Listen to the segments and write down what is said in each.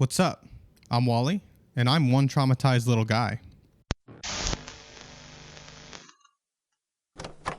What's up? I'm Wally, and I'm one traumatized little guy.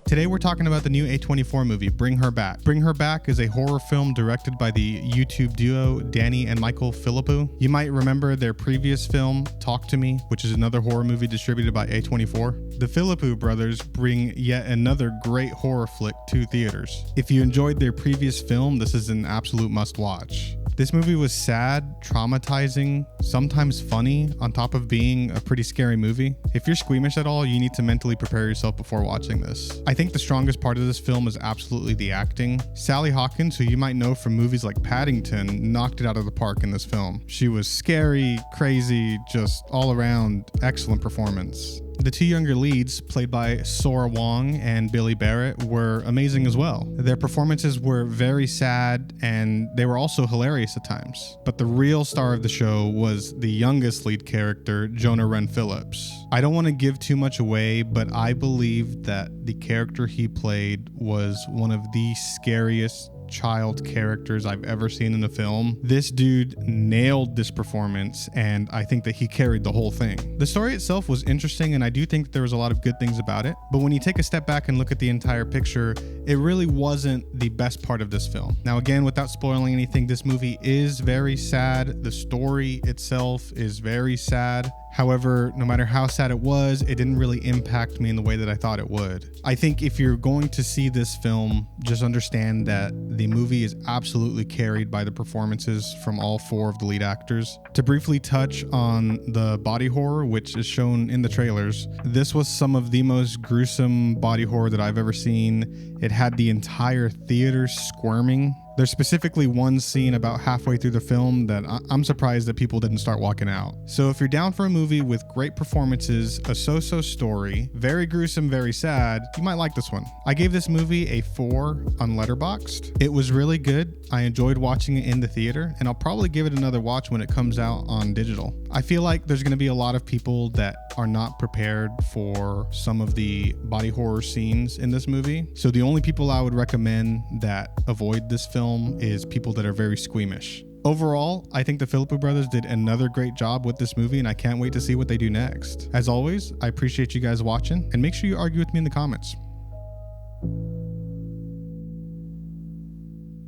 Today we're talking about the new A24 movie, Bring Her Back. Bring Her Back is a horror film directed by the YouTube duo Danny and Michael Philippou. You might remember their previous film, Talk to Me, which is another horror movie distributed by A24. The Philippou brothers bring yet another great horror flick to theaters. If you enjoyed their previous film, this is an absolute must-watch. This movie was sad, traumatizing, sometimes funny, on top of being a pretty scary movie. If you're squeamish at all, you need to mentally prepare yourself before watching this. I think the strongest part of this film is absolutely the acting. Sally Hawkins, who you might know from movies like Paddington, knocked it out of the park in this film. She was scary, crazy, just all around excellent performance. The two younger leads, played by Sora Wong and Billy Barrett, were amazing as well. Their performances were very sad and they were also hilarious at times. But the real star of the show was the youngest lead character, Jonah Wren Phillips. I don't want to give too much away, but I believe that the character he played was one of the scariest child characters I've ever seen in a film. This dude nailed this performance, and I think that he carried the whole thing. The story itself was interesting, and I do think that there was a lot of good things about it, but when you take a step back and look at the entire picture, it really wasn't the best part of this film. Now again, without spoiling anything, this movie is very sad. The story itself is very sad. However, no matter how sad it was, it didn't really impact me in the way that I thought it would. I think if you're going to see this film, just understand that the movie is absolutely carried by the performances from all four of the lead actors. To briefly touch on the body horror, which is shown in the trailers, this was some of the most gruesome body horror that I've ever seen. It had the entire theater squirming. There's specifically one scene about halfway through the film that I'm surprised that people didn't start walking out. So if you're down for a movie with great performances, a so-so story, very gruesome, very sad, you might like this one. I gave this movie a 4 on Letterboxd. It was really good. I enjoyed watching it in the theater, and I'll probably give it another watch when it comes out on digital. I feel like there's going to be a lot of people that are not prepared for some of the body horror scenes in this movie. So the only people I would recommend that avoid this film is people that are very squeamish. Overall, I think the Philippou brothers did another great job with this movie, and I can't wait to see what they do next. As always, I appreciate you guys watching, and make sure you argue with me in the comments.